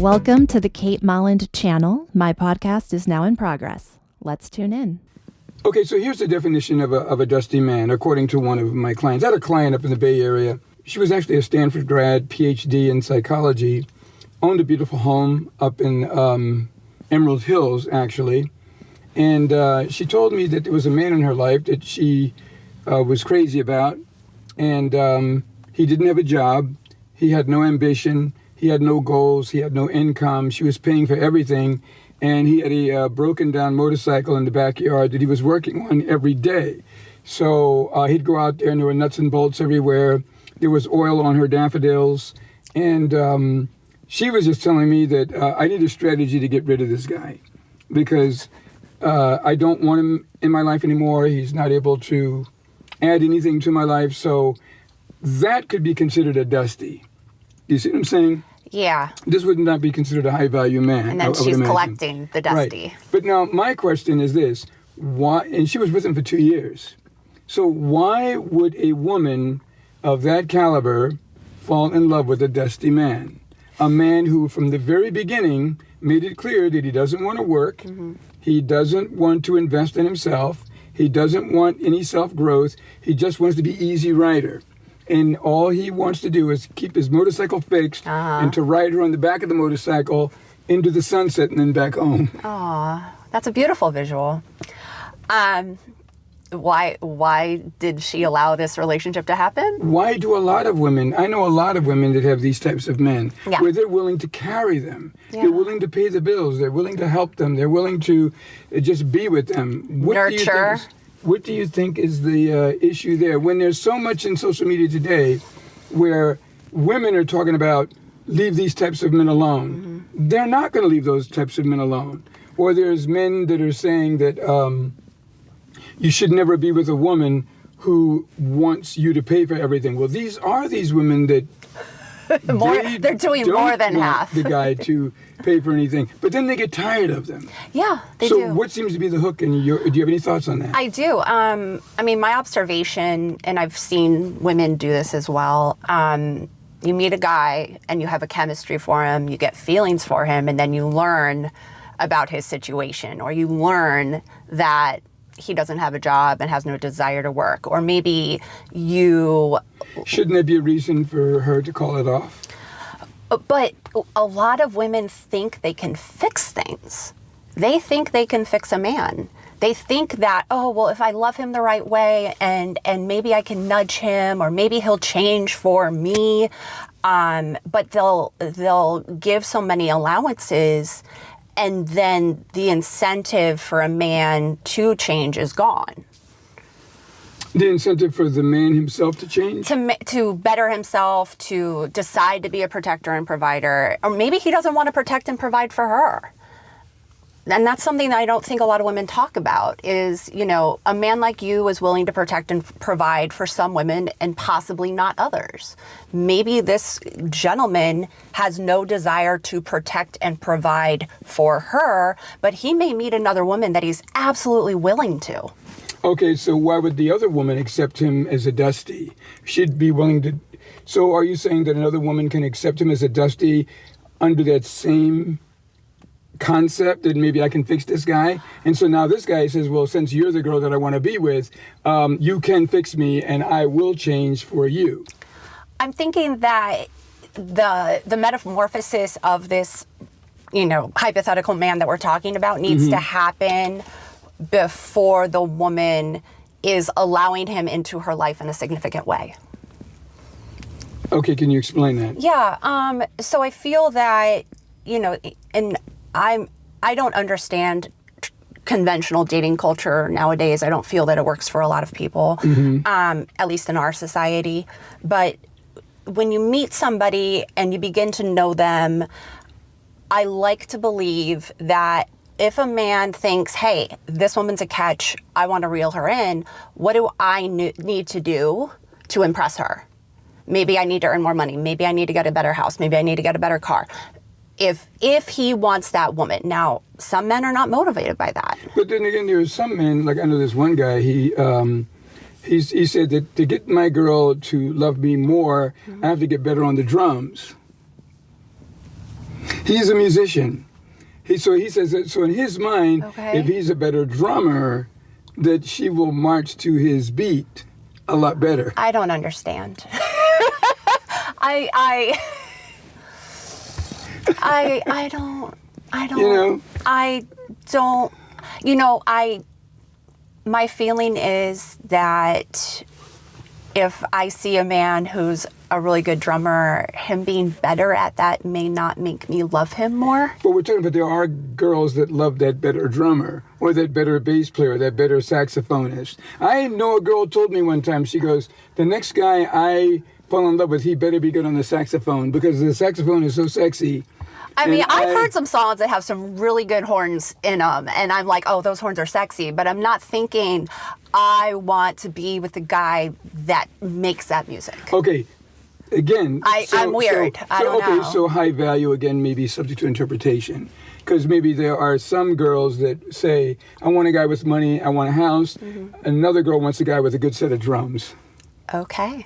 Welcome to the Kate Molland channel. My podcast is now in progress. Let's tune in. Okay, so here's the definition of a dusty man, according to one of my clients. I had a client up in the Bay Area. She was actually a Stanford grad, PhD in psychology, owned a beautiful home up in Emerald Hills, actually. And she told me that there was a man in her life that she was crazy about. And he didn't have a job. He had no ambition. He had no goals. He had no income. She was paying for everything. And he had a broken down motorcycle in the backyard that he was working on every day. So he'd go out there and there were nuts and bolts everywhere. There was oil on her daffodils. And she was just telling me that I need a strategy to get rid of this guy because I don't want him in my life anymore. He's not able to add anything to my life. So that could be considered a dusty. You see what I'm saying? Yeah. This would not be considered a high-value man. And then she's collecting the dusty. Right. But now my question is this. Why? And she was with him for 2 years. So why would a woman of that caliber fall in love with a dusty man? A man who from the very beginning made it clear that he doesn't want to work. Mm-hmm. He doesn't want to invest in himself. He doesn't want any self-growth. He just wants to be easy rider. And all he wants to do is keep his motorcycle fixed and to ride her on the back of the motorcycle into the sunset and then back home. Aw, that's a beautiful visual. Why did she allow this relationship to happen? Why do a lot of women, I know a lot of women that have these types of men, yeah. where they're willing to carry them. Yeah. They're willing to pay the bills. They're willing to help them. They're willing to just be with them. Nurture. What do you think is the issue there? When there's so much in social media today where women are talking about leave these types of men alone, they're not going to leave those types of men alone. Or there's men that are saying that you should never be with a woman who wants you to pay for everything. Well, these women that they're doing more than half. The guy to pay for anything, but then they get tired of them. Yeah, they do. So what seems to be the hook? And do you have any thoughts on that? I do. I mean, my observation, and I've seen women do this as well. You meet a guy and you have a chemistry for him, you get feelings for him, and then you learn about his situation, or you learn that he doesn't have a job and has no desire to work, or maybe you... Shouldn't there be a reason for her to call it off? But a lot of women think they can fix things. They think they can fix a man. They think that, oh, well, if I love him the right way and maybe I can nudge him, or maybe he'll change for me. But they'll give so many allowances, and then the incentive for a man to change is gone. The incentive for the man himself to change? To better himself, to decide to be a protector and provider. Or maybe he doesn't want to protect and provide for her. And that's something that I don't think a lot of women talk about is, you know, a man like you is willing to protect and provide for some women and possibly not others. Maybe this gentleman has no desire to protect and provide for her, but he may meet another woman that he's absolutely willing to. Okay, so why would the other woman accept him as a dusty? She'd be willing to... So are you saying that another woman can accept him as a dusty under that same concept that maybe I can fix this guy? And so now this guy says, well, since you're the girl that I want to be with, you can fix me and I will change for you. I'm thinking that the metamorphosis of this, you know, hypothetical man that we're talking about needs to happen before the woman is allowing him into her life in a significant way. Okay, can you explain that? Yeah, so I feel that, you know, and I don't understand conventional dating culture nowadays. I don't feel that it works for a lot of people, at least in our society. But when you meet somebody and you begin to know them, I like to believe that if a man thinks, hey, this woman's a catch, I want to reel her in, what do I need to do to impress her? Maybe I need to earn more money. Maybe I need to get a better house. Maybe I need to get a better car. If he wants that woman. Now, some men are not motivated by that. But then again, there are some men, like I know this one guy, he said that to get my girl to love me more, I have to get better on the drums. He's a musician. He says that, so in his mind, Okay. if he's a better drummer, that she will march to his beat a lot better. I don't understand. I don't. You know? I don't. My feeling is that if I see a man who's a really good drummer, him being better at that may not make me love him more. But we're talking about there are girls that love that better drummer or that better bass player, that better saxophonist. I know a girl told me one time, she goes, the next guy I fall in love with, he better be good on the saxophone because the saxophone is so sexy. I mean, And I've heard some songs that have some really good horns in them, and I'm like, oh, those horns are sexy, but I'm not thinking I want to be with the guy that makes that music. Okay, again, I'm weird. I don't know. Okay, so high value again may be subject to interpretation, because maybe there are some girls that say, "I want a guy with money, I want a house." Another girl wants a guy with a good set of drums. Okay.